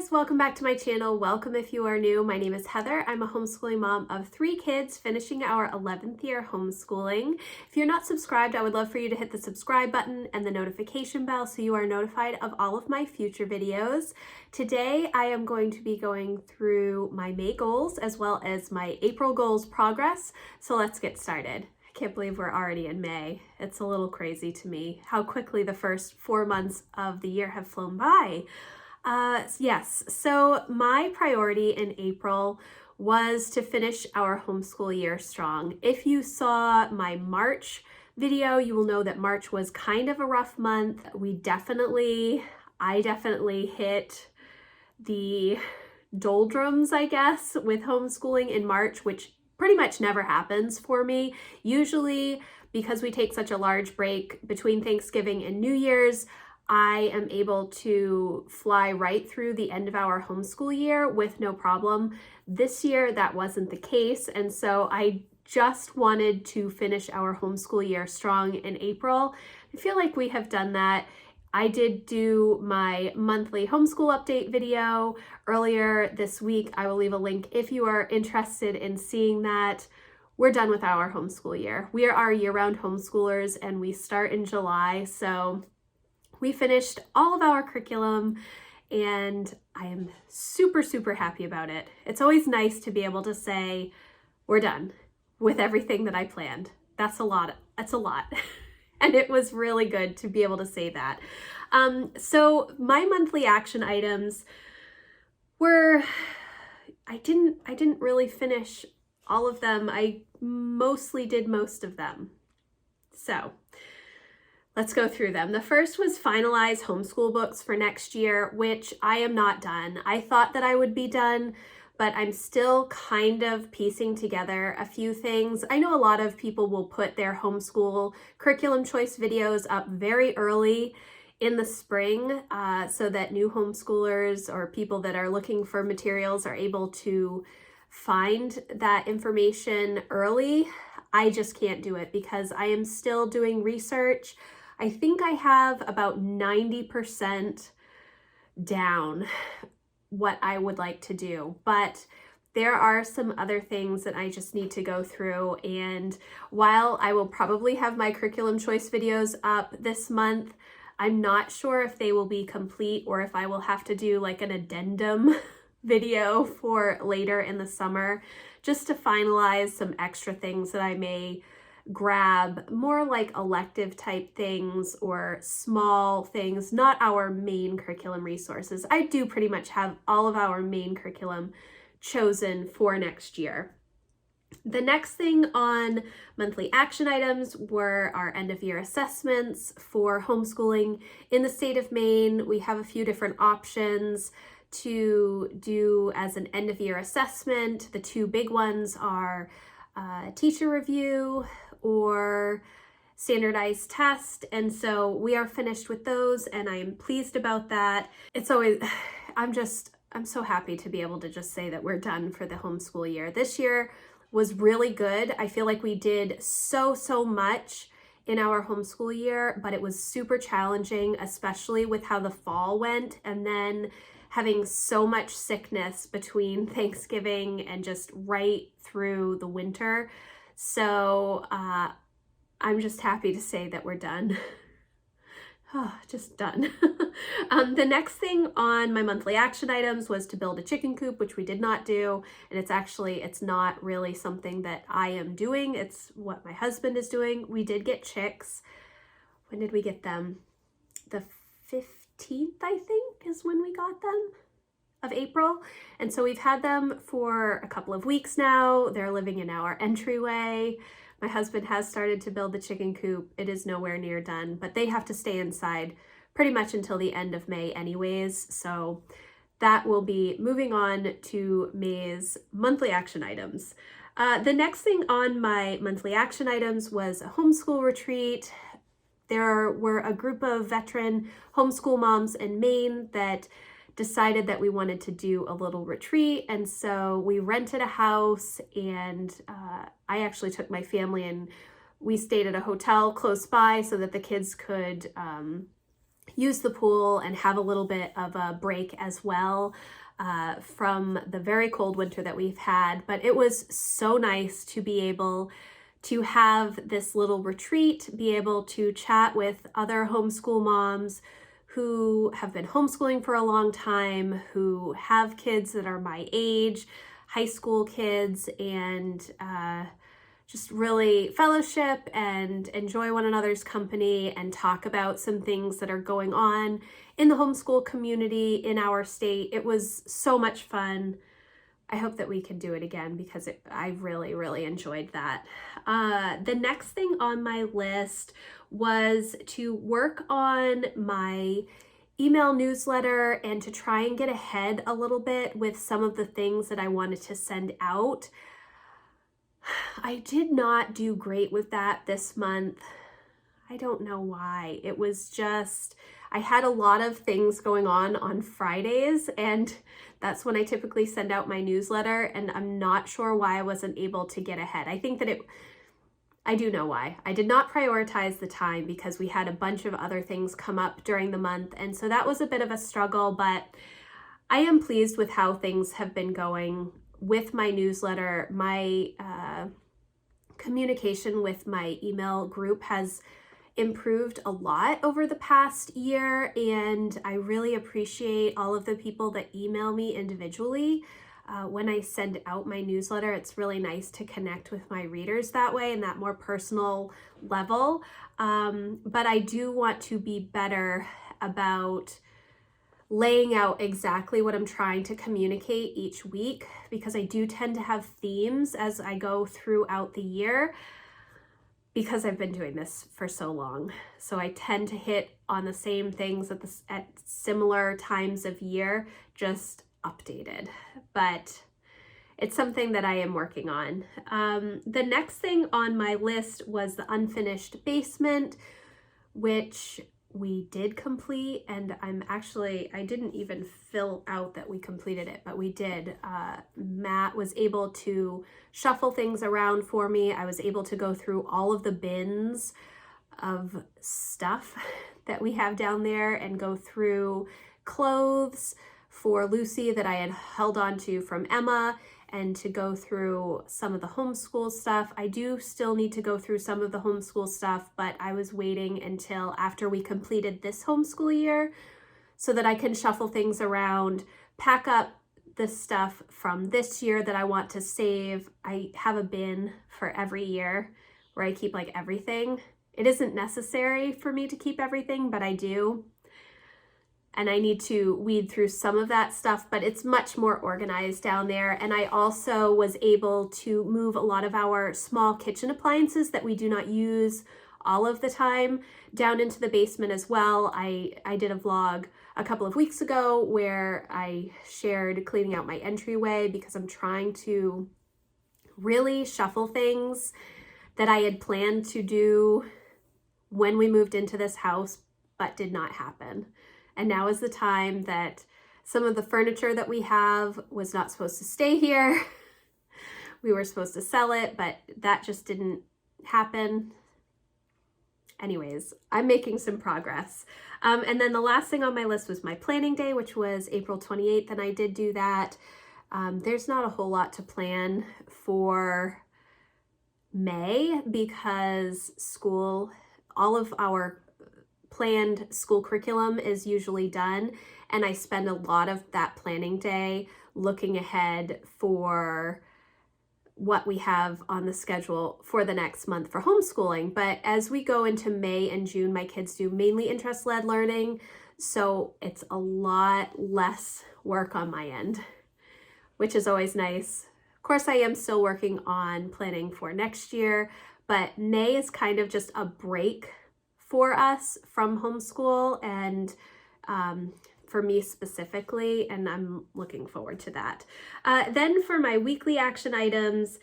guys, welcome back to my channel. Welcome if you are new. My name is Heather. I'm a homeschooling mom of 3 kids finishing our 11th year homeschooling. If you're not subscribed, I would love for you to hit the subscribe button and the notification bell so you are notified of all of my future videos. Today I am going to be going through my May goals as well as my April goals progress. So let's get started. I can't believe we're already in May. It's a little crazy to me how quickly the first 4 months of the year have flown by. Yes, so my priority in April was to finish our homeschool year strong. If you saw my March video, you will know that March was kind of a rough month. I definitely hit the doldrums, I guess, with homeschooling in March, which pretty much never happens for me. Usually, because we take such a large break between Thanksgiving and New Year's, I am able to fly right through the end of our homeschool year with no problem. This year, that wasn't the case, and so I just wanted to finish our homeschool year strong in April. I feel like we have done that. I did do my monthly homeschool update video earlier this week. I will leave a link if you are interested in seeing that. We're done with our homeschool year. We are our year-round homeschoolers and we start in July, so we finished all of our curriculum and I am super, super happy about it. It's always nice to be able to say, we're done with everything that I planned. That's a lot. And it was really good to be able to say that. So my monthly action items were, I didn't really finish all of them. I mostly did most of them. So let's go through them. The first was finalize homeschool books for next year, which I am not done. I thought that I would be done, but I'm still kind of piecing together a few things. I know a lot of people will put their homeschool curriculum choice videos up very early in the spring so that new homeschoolers or people that are looking for materials are able to find that information early. I just can't do it because I am still doing research. I think I have about 90% down what I would like to do, but there are some other things that I just need to go through. And while I will probably have my curriculum choice videos up this month, I'm not sure if they will be complete or if I will have to do like an addendum video for later in the summer just to finalize some extra things that I may grab, more like elective type things or small things, not our main curriculum resources. I do pretty much have all of our main curriculum chosen for next year. The next thing on monthly action items were our end of year assessments for homeschooling in the state of Maine. We have a few different options to do as an end of year assessment. The two big ones are teacher review or standardized test, and so we are finished with those and I'm pleased about that. It's always, I'm so happy to be able to just say that we're done for the homeschool year. This year was really good. I feel like we did so much in our homeschool year, but it was super challenging, especially with how the fall went and then having so much sickness between Thanksgiving and just right through the winter. So I'm just happy to say that we're done. Oh, just done. The next thing on my monthly action items was to build a chicken coop, which we did not do. And it's not really something that I am doing. It's what my husband is doing. We did get chicks. When did we get them? The 15th, I think, is when we got them, of April. And so we've had them for a couple of weeks now. They're living in our entryway. My husband has started to build the chicken coop. It is nowhere near done, but they have to stay inside pretty much until the end of May anyways. So that will be moving on to May's monthly action items. The next thing on my monthly action items was a homeschool retreat. There were a group of veteran homeschool moms in Maine that decided that we wanted to do a little retreat, and so we rented a house, and I actually took my family and we stayed at a hotel close by so that the kids could use the pool and have a little bit of a break as well from the very cold winter that we've had. But it was so nice to be able to have this little retreat, be able to chat with other homeschool moms who have been homeschooling for a long time, who have kids that are my age, high school kids, and just really fellowship and enjoy one another's company and talk about some things that are going on in the homeschool community in our state. It was so much fun. I hope that we can do it again because I really, really enjoyed that. The next thing on my list was to work on my email newsletter and to try and get ahead a little bit with some of the things that I wanted to send out. I did not do great with that this month. I don't know why. It was just, I had a lot of things going on Fridays, and that's when I typically send out my newsletter, and I'm not sure why I wasn't able to get ahead. I think that I do know why. I did not prioritize the time because we had a bunch of other things come up during the month, and so that was a bit of a struggle, but I am pleased with how things have been going with my newsletter. My communication with my email group has improved a lot over the past year, and I really appreciate all of the people that email me individually. When I send out my newsletter, it's really nice to connect with my readers that way in that more personal level. But I do want to be better about laying out exactly what I'm trying to communicate each week, because I do tend to have themes as I go throughout the year because I've been doing this for so long. So I tend to hit on the same things at similar times of year, just updated. But it's something that I am working on. The next thing on my list was the unfinished basement, which we did complete, and I didn't even fill out that we completed it, but we did. Matt was able to shuffle things around for me. I was able to go through all of the bins of stuff that we have down there and go through clothes for Lucy that I had held on to from Emma, and to go through some of the homeschool stuff. I do still need to go through some of the homeschool stuff, but I was waiting until after we completed this homeschool year so that I can shuffle things around, pack up the stuff from this year that I want to save. I have a bin for every year where I keep like everything. It isn't necessary for me to keep everything, but I do. And I need to weed through some of that stuff, but it's much more organized down there. And I also was able to move a lot of our small kitchen appliances that we do not use all of the time down into the basement as well. I did a vlog a couple of weeks ago where I shared cleaning out my entryway because I'm trying to really shuffle things that I had planned to do when we moved into this house, but did not happen. And now is the time that some of the furniture that we have was not supposed to stay here. We were supposed to sell it, but that just didn't happen. Anyways, I'm making some progress. And then the last thing on my list was my planning day, which was April 28th, and I did do that. There's not a whole lot to plan for May because all of our planned school curriculum is usually done, and I spend a lot of that planning day looking ahead for what we have on the schedule for the next month for homeschooling. But as we go into May and June, my kids do mainly interest-led learning, so it's a lot less work on my end, which is always nice. Of course, I am still working on planning for next year, but May is kind of just a break for us from homeschool and for me specifically, and I'm looking forward to that. Then for my weekly action items,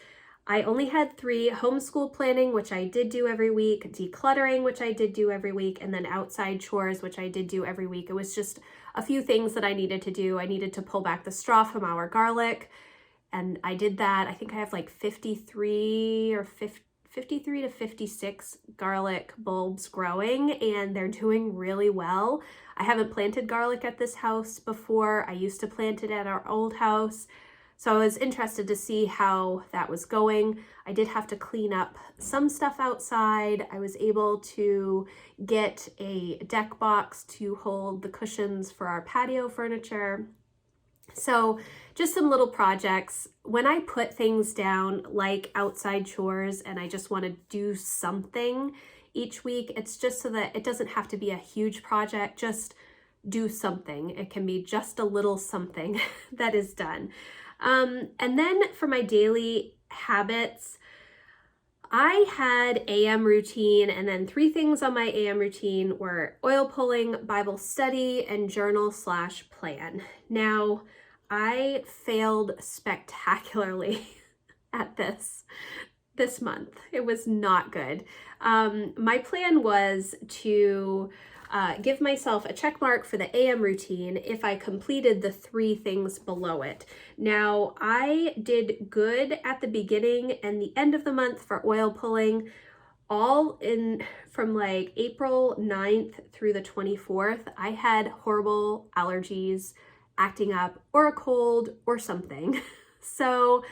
I only had 3: homeschool planning, which I did do every week, decluttering, which I did do every week, and then outside chores, which I did do every week. It was just a few things that I needed to do. I needed to pull back the straw from our garlic, and I did that. I think I have like 53 or 53 to 56 garlic bulbs growing, and they're doing really well. I haven't planted garlic at this house before. I used to plant it at our old house. So I was interested to see how that was going. I did have to clean up some stuff outside. I was able to get a deck box to hold the cushions for our patio furniture. So just some little projects. When I put things down like outside chores and I just want to do something each week, it's just so that it doesn't have to be a huge project, just do something. It can be just a little something that is done. And then for my daily habits, I had AM routine, and then 3 things on my AM routine were oil pulling, Bible study, and journal/plan. Now, I failed spectacularly at this month. It was not good. My plan was to give myself a check mark for the AM routine if I completed the 3 things below it. Now, I did good at the beginning and the end of the month for oil pulling, all in from like April 9th through the 24th. I had horrible allergies acting up, or a cold or something. So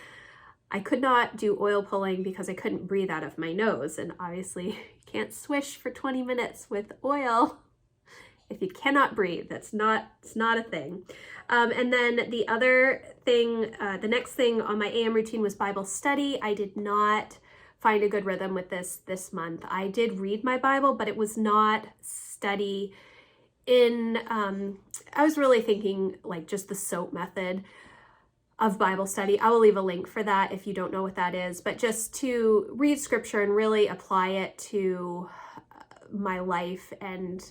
I could not do oil pulling because I couldn't breathe out of my nose. And obviously you can't swish for 20 minutes with oil if you cannot breathe. It's not a thing. And then the other thing, the next thing on my AM routine was Bible study. I did not find a good rhythm with this month. I did read my Bible, but it was not study in, I was really thinking like just the SOAP method of Bible study. I will leave a link for that if you don't know what that is, but just to read scripture and really apply it to my life and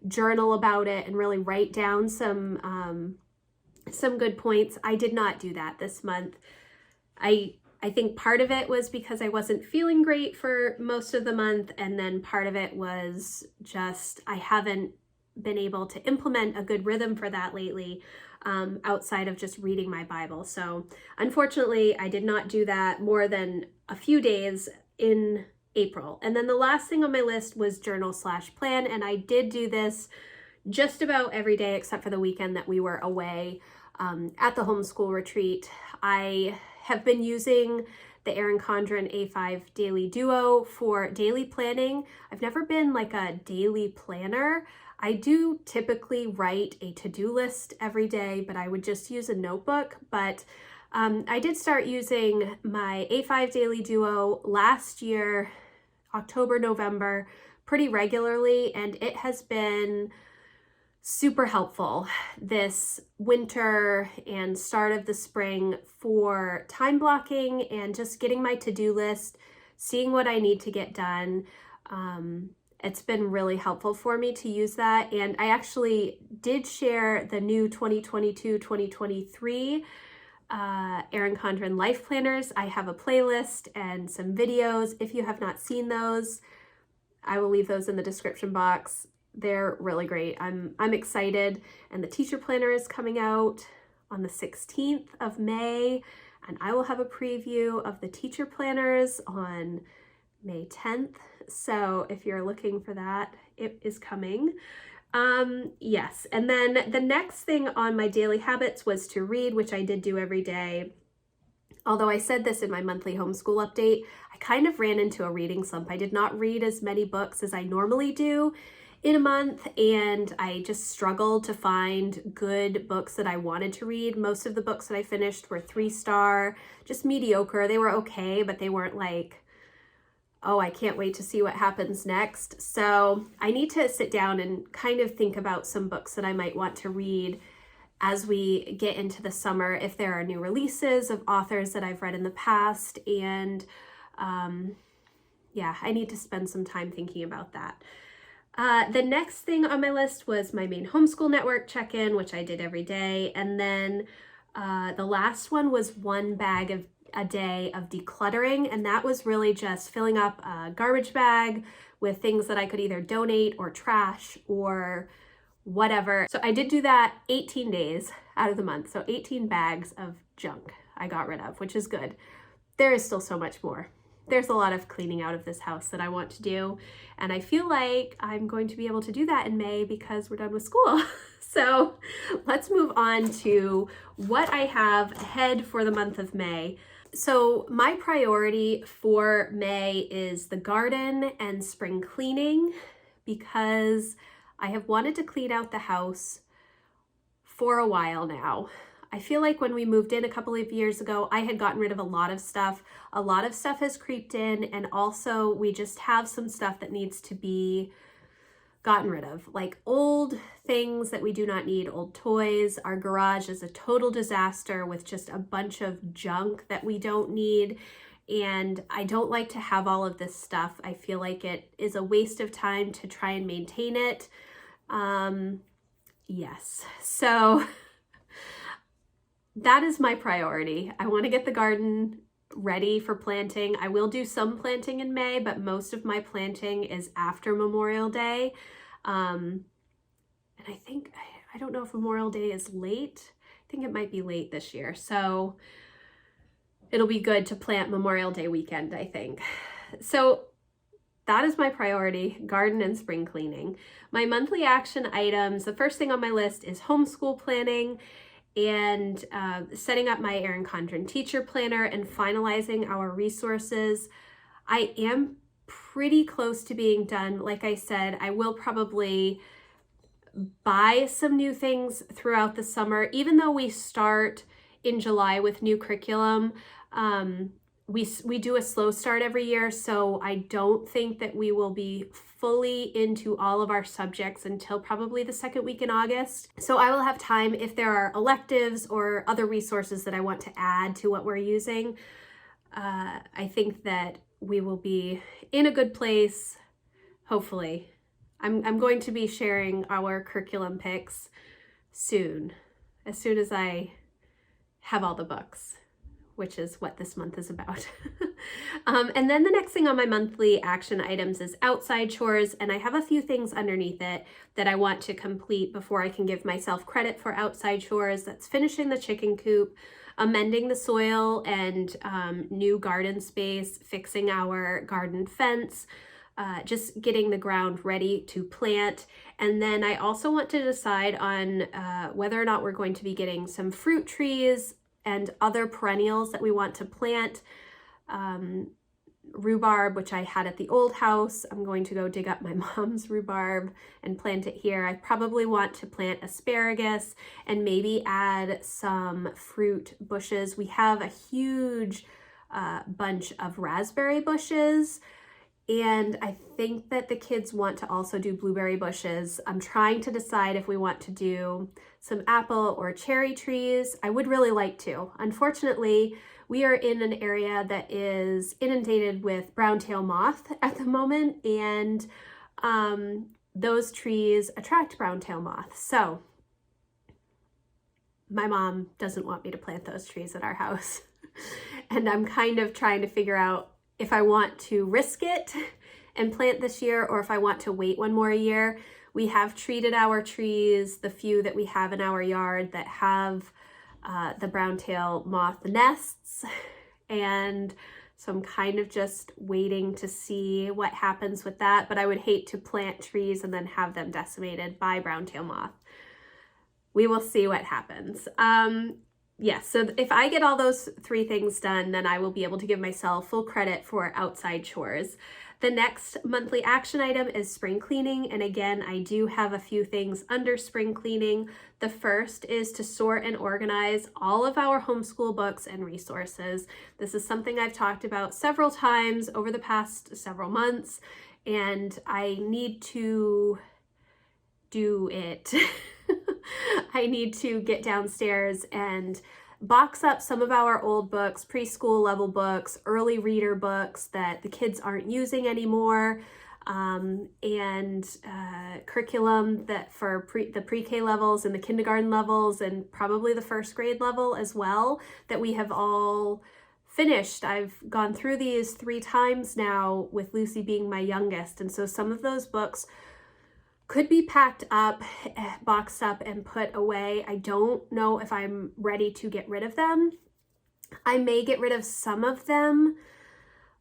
journal about it and really write down some good points. I did not do that this month. I think part of it was because I wasn't feeling great for most of the month, and then part of it was just I haven't been able to implement a good rhythm for that lately, outside of just reading my Bible. So unfortunately, I did not do that more than a few days in April. And then the last thing on my list was journal/plan, and I did do this just about every day except for the weekend that we were away at the homeschool retreat. I have been using the Erin Condren A5 Daily Duo for daily planning. I've never been like a daily planner. I do typically write a to-do list every day, but I would just use a notebook. But I did start using my A5 Daily Duo last year, October, November, pretty regularly, and it has been super helpful this winter and start of the spring for time blocking and just getting my to-do list, seeing what I need to get done. It's been really helpful for me to use that. And I actually did share the new 2022-2023 Erin Condren Life Planners. I have a playlist and some videos. If you have not seen those, I will leave those in the description box. They're really great. I'm excited. And the teacher planner is coming out on the 16th of May, and I will have a preview of the teacher planners on May 10th. So if you're looking for that, it is coming. Yes. And then the next thing on my daily habits was to read, which I did do every day. Although I said this in my monthly homeschool update, I kind of ran into a reading slump. I did not read as many books as I normally do in a month, and I just struggled to find good books that I wanted to read. Most of the books that I finished were 3-star, just mediocre. They were okay, but they weren't like, oh, I can't wait to see what happens next. So I need to sit down and kind of think about some books that I might want to read as we get into the summer, if there are new releases of authors that I've read in the past. And yeah, I need to spend some time thinking about that. The next thing on my list was my main homeschool network check-in, which I did every day. And then the last one was 1 bag a day of decluttering. And that was really just filling up a garbage bag with things that I could either donate or trash or whatever. So I did do that 18 days out of the month. So 18 bags of junk I got rid of, which is good. There is still so much more there's a lot of cleaning out of this house that I want to do. And I feel like I'm going to be able to do that in May because we're done with school. So let's move on to what I have ahead for the month of May. So my priority for May is the garden and spring cleaning because I have wanted to clean out the house for a while now. I feel like when we moved in a couple of years ago, I had gotten rid of a lot of stuff. A lot of stuff has creeped in, and also we just have some stuff that needs to be gotten rid of, like old things that we do not need, old toys. Our garage is a total disaster with just a bunch of junk that we don't need. And I don't like to have all of this stuff. I feel like it is a waste of time to try and maintain it. Yes, so that is my priority. I want to get the garden ready for planting. I will do some planting in May, but most of my planting is after Memorial Day. And I don't know if Memorial Day is late. I think it might be late this year. So it'll be good to plant Memorial Day weekend, I think. So that is my priority, garden and spring cleaning. My monthly action items, the first thing on my list is homeschool planning and setting up my Erin Condren teacher planner and finalizing our resources. I am pretty close to being done. Like I said, I will probably buy some new things throughout the summer. Even though we start in July with new curriculum, we do a slow start every year, so I don't think that we will be fully into all of our subjects until probably the second week in August. So I will have time if there are electives or other resources that I want to add to what we're using. I think that we will be in a good place, hopefully. I'm going to be sharing our curriculum picks soon, as soon as I have all the books, which is what this month is about. And then the next thing on my monthly action items is outside chores, and I have a few things underneath it that I want to complete before I can give myself credit for outside chores. That's finishing the chicken coop, amending the soil and new garden space, fixing our garden fence, just getting the ground ready to plant. And then I also want to decide on whether or not we're going to be getting some fruit trees and other perennials that we want to plant. Rhubarb, which I had at the old house. I'm going to go dig up my mom's rhubarb and plant it here. I probably want to plant asparagus and maybe add some fruit bushes. We have a huge bunch of raspberry bushes, and I think that the kids want to also do blueberry bushes. I'm trying to decide if we want to do some apple or cherry trees. I would really like to. Unfortunately, we are in an area that is inundated with brown-tailed moth at the moment, and those trees attract brown-tailed moth. So my mom doesn't want me to plant those trees at our house. And I'm kind of trying to figure out if I want to risk it and plant this year or if I want to wait one more year. We have treated our trees, the few that we have in our yard that have the brown-tailed moth nests, and so I'm kind of just waiting to see what happens with that, but I would hate to plant trees and then have them decimated by brown-tailed moth. We will see what happens. Yes, so if I get all those three things done, then I will be able to give myself full credit for outside chores. The next monthly action item is spring cleaning, and again, I do have a few things under spring cleaning. The first is to sort and organize all of our homeschool books and resources. This is something I've talked about several times over the past several months, and I need to do it. I need to get downstairs and box up some of our old books, preschool level books, early reader books that the kids aren't using anymore, and curriculum that for the pre-K levels and the kindergarten levels and probably the first grade level as well that we have all finished. I've gone through these 3 times now with Lucy being my youngest, and so some of those books could be packed up, boxed up, and put away. I don't know if I'm ready to get rid of them. I may get rid of some of them,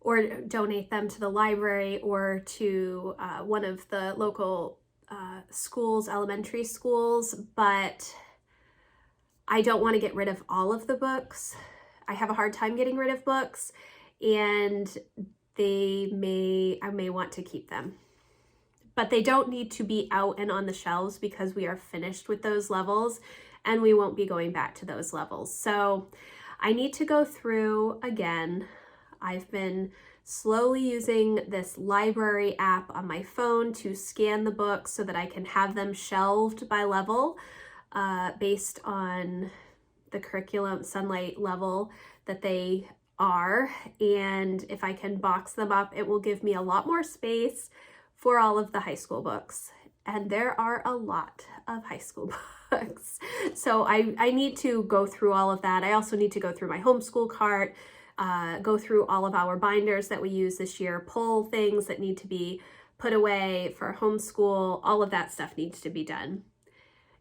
or donate them to the library or to one of the local schools, elementary schools, but I don't want to get rid of all of the books. I have a hard time getting rid of books, and I may want to keep them. But they don't need to be out and on the shelves because we are finished with those levels and we won't be going back to those levels. So I need to go through again. I've been slowly using this library app on my phone to scan the books so that I can have them shelved by level based on the curriculum Sunlight level that they are. And if I can box them up, it will give me a lot more space for all of the high school books. And there are a lot of high school books. So I need to go through all of that. I also need to go through my homeschool cart, go through all of our binders that we use this year, pull things that need to be put away for homeschool. All of that stuff needs to be done.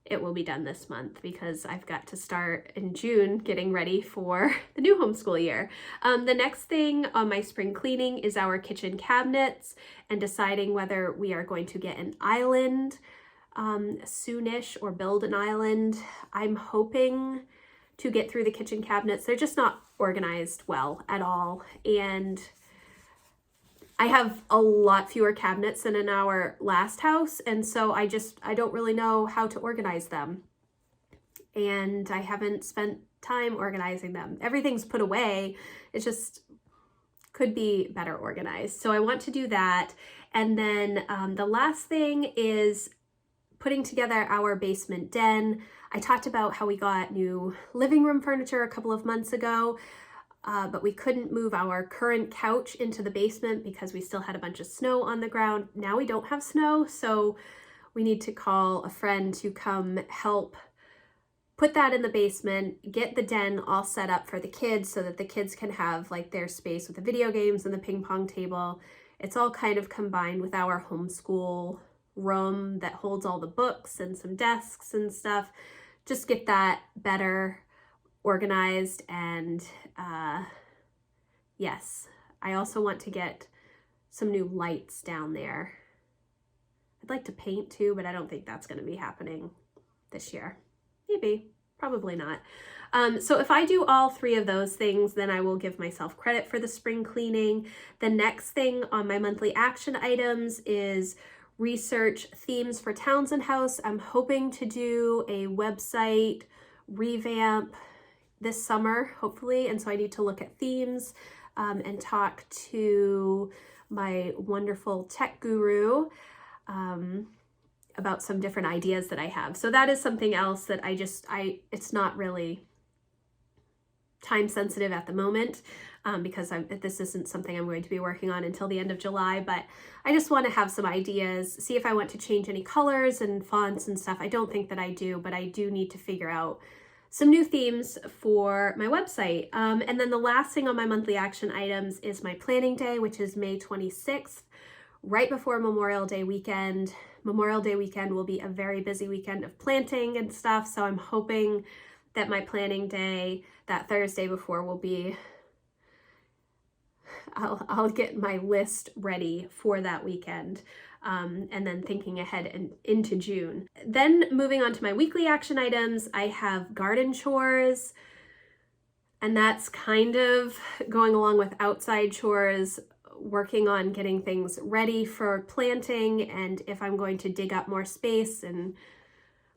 It will be done this month because I've got to start in June getting ready for the new homeschool year. The next thing on my spring cleaning is our kitchen cabinets and deciding whether we are going to get an island soonish or build an island. I'm hoping to get through the kitchen cabinets. They're just not organized well at all. And I have a lot fewer cabinets than in our last house, and so I don't really know how to organize them. And I haven't spent time organizing them. Everything's put away. It just could be better organized. So I want to do that. And then the last thing is putting together our basement den. I talked about how we got new living room furniture a couple of months ago. But we couldn't move our current couch into the basement because we still had a bunch of snow on the ground. Now we don't have snow, so we need to call a friend to come help put that in the basement, get the den all set up for the kids so that the kids can have like their space with the video games and the ping pong table. It's all kind of combined with our homeschool room that holds all the books and some desks and stuff. Just get that better organized. And yes, I also want to get some new lights down there. I'd like to paint too, but I don't think that's going to be happening this year. Maybe, probably not. So if I do all three of those things, then I will give myself credit for the spring cleaning. The next thing on my monthly action items is research themes for Townsend House. I'm hoping to do a website revamp this summer, hopefully, and so I need to look at themes and talk to my wonderful tech guru about some different ideas that I have. So that is something else that it's not really time sensitive at the moment because this isn't something I'm going to be working on until the end of July, but I just want to have some ideas, see if I want to change any colors and fonts and stuff. I don't think that I do, but I do need to figure out some new themes for my website. And then the last thing on my monthly action items is my planning day, which is May 26th, right before Memorial Day weekend. Memorial Day weekend will be a very busy weekend of planting and stuff, so I'm hoping that my planning day, that Thursday before, will be, I'll get my list ready for that weekend. And then thinking ahead and into June. Then moving on to my weekly action items, I have garden chores, and that's kind of going along with outside chores, working on getting things ready for planting, and if I'm going to dig up more space, and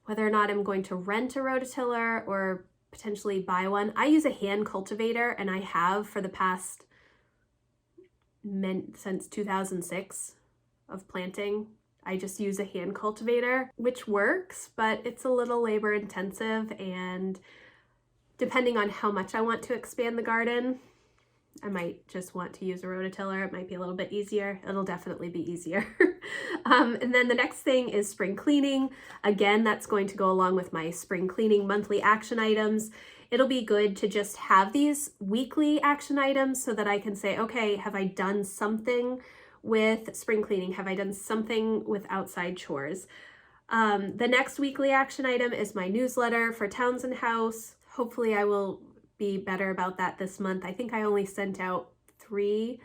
whether or not I'm going to rent a rototiller or potentially buy one. I use a hand cultivator, and I have for the past since 2006 of planting. I just use a hand cultivator, which works, but it's a little labor intensive, and depending on how much I want to expand the garden, I might just want to use a rototiller. It might be a little bit easier. It'll definitely be easier. And then the next thing is spring cleaning. Again, that's going to go along with my spring cleaning monthly action items. It'll be good to just have these weekly action items so that I can say, okay, have I done something with spring cleaning? Have I done something with outside chores? The next weekly action item is my newsletter for Townsend House. Hopefully I will be better about that this month. I think I only sent out 3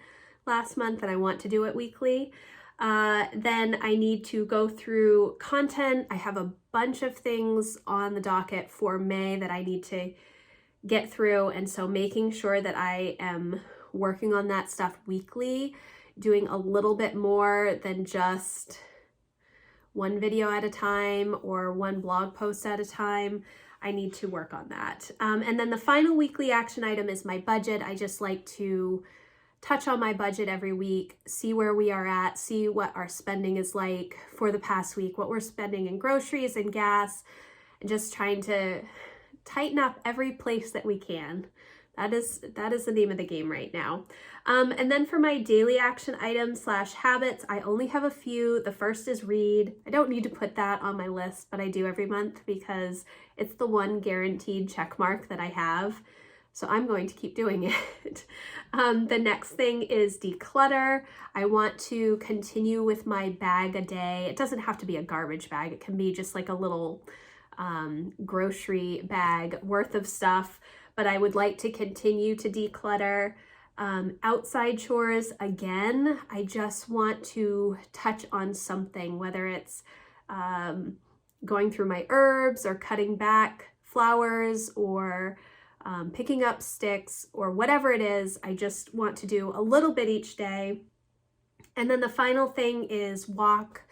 last month and I want to do it weekly. Then I need to go through content. I have a bunch of things on the docket for May that I need to get through, and so making sure that I am working on that stuff weekly, doing a little bit more than just one video at a time or one blog post at a time. I need to work on that. And then the final weekly action item is my budget. I just like to touch on my budget every week, see where we are at, see what our spending is like for the past week, what we're spending in groceries and gas, and just trying to tighten up every place that we can. That is the name of the game right now. And then for my daily action items / habits, I only have a few. The first is read. I don't need to put that on my list, but I do every month because it's the one guaranteed check mark that I have. So I'm going to keep doing it. The next thing is declutter. I want to continue with my bag a day. It doesn't have to be a garbage bag. It can be just like a little grocery bag worth of stuff, but I would like to continue to declutter. Outside chores, again, I just want to touch on something, whether it's going through my herbs or cutting back flowers or picking up sticks or whatever it is. I just want to do a little bit each day. And then the final thing is walk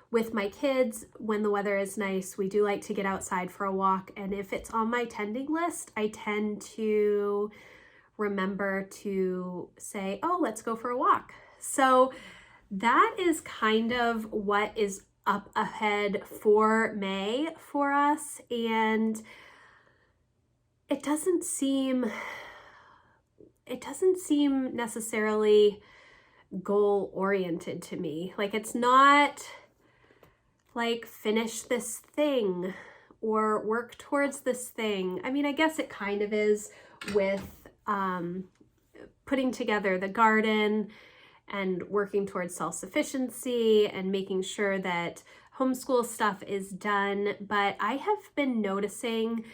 with my kids. When the weather is nice, we do like to get outside for a walk. And if it's on my tending list, I tend to remember to say, oh, let's go for a walk. So that is kind of what is up ahead for May for us. And it doesn't seem necessarily goal oriented to me. Like, it's not like finish this thing or work towards this thing. I mean, I guess it kind of is with putting together the garden and working towards self-sufficiency and making sure that homeschool stuff is done. But I have been noticing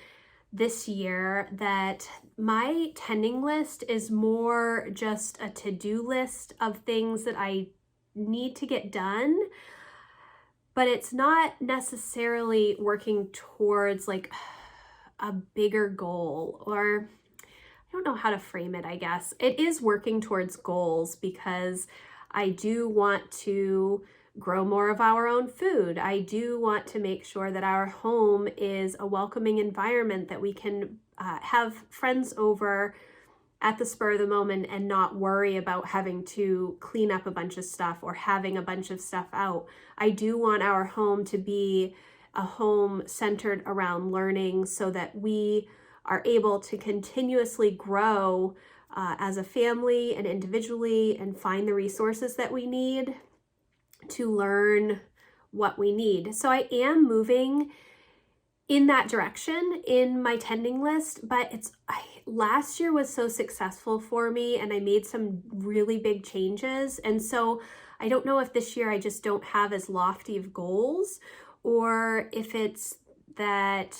this year that my tending list is more just a to-do list of things that I need to get done, but it's not necessarily working towards like a bigger goal, or I don't know how to frame it, I guess. It is working towards goals because I do want to grow more of our own food. I do want to make sure that our home is a welcoming environment, that we can have friends over at the spur of the moment and not worry about having to clean up a bunch of stuff or having a bunch of stuff out. I do want our home to be a home centered around learning so that we are able to continuously grow as a family and individually and find the resources that we need to learn what we need. So I am moving in that direction in my tending list, but last year was so successful for me and I made some really big changes. And so I don't know if this year I just don't have as lofty of goals, or if it's that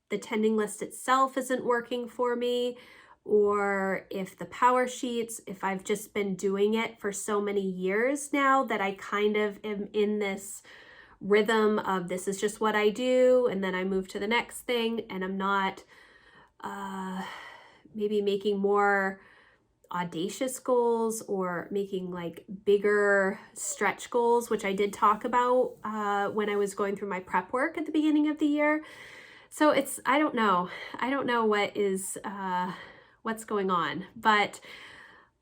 the tending list itself isn't working for me, or if the PowerSheets, if I've just been doing it for so many years now that I kind of am in this rhythm of this is just what I do, and then I move to the next thing, and I'm not maybe making more audacious goals or making like bigger stretch goals, which I did talk about when I was going through my prep work at the beginning of the year. So I don't know what is what's going on, but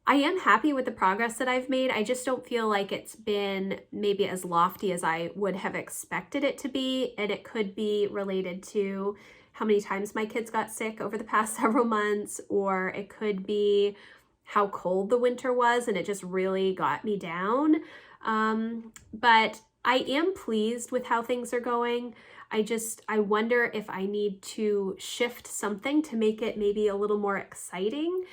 I am happy with the progress that I've made. I just don't feel like it's been maybe as lofty as I would have expected it to be. And it could be related to how many times my kids got sick over the past several months, or it could be how cold the winter was and it just really got me down. But I am pleased with how things are going. I wonder if I need to shift something to make it maybe a little more exciting.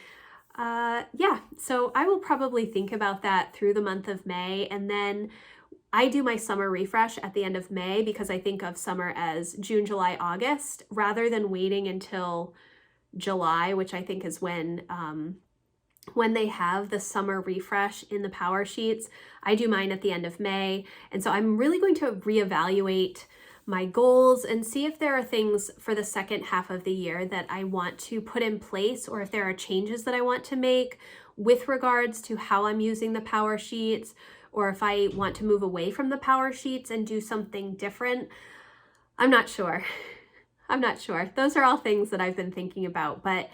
Yeah, so I will probably think about that through the month of May. And then I do my summer refresh at the end of May because I think of summer as June, July, August, rather than waiting until July, which I think is when when they have the summer refresh in the PowerSheets. I do mine at the end of May. And so I'm really going to reevaluate my goals and see if there are things for the second half of the year that I want to put in place, or if there are changes that I want to make with regards to how I'm using the PowerSheets, or if I want to move away from the PowerSheets and do something different. I'm not sure. I'm not sure. Those are all things that I've been thinking about, but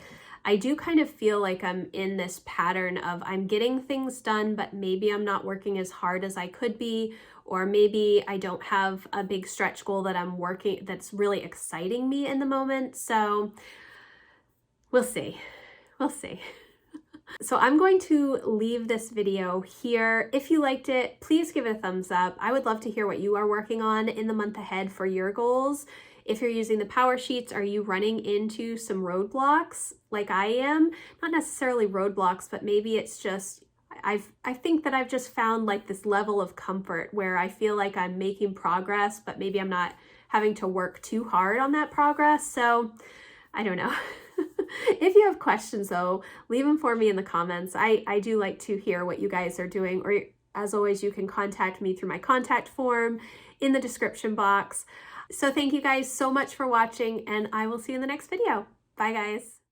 I do kind of feel like I'm in this pattern of I'm getting things done, but maybe I'm not working as hard as I could be, or maybe I don't have a big stretch goal that I'm working that's really exciting me in the moment. So we'll see. We'll see. So I'm going to leave this video here. If you liked it, please give it a thumbs up. I would love to hear what you are working on in the month ahead for your goals. If you're using the PowerSheets, are you running into some roadblocks like I am? Not necessarily roadblocks, but maybe it's just, I think that I've just found like this level of comfort where I feel like I'm making progress, but maybe I'm not having to work too hard on that progress. So I don't know. If you have questions though, leave them for me in the comments. I do like to hear what you guys are doing, or as always, you can contact me through my contact form in the description box. So thank you guys so much for watching, and I will see you in the next video. Bye guys.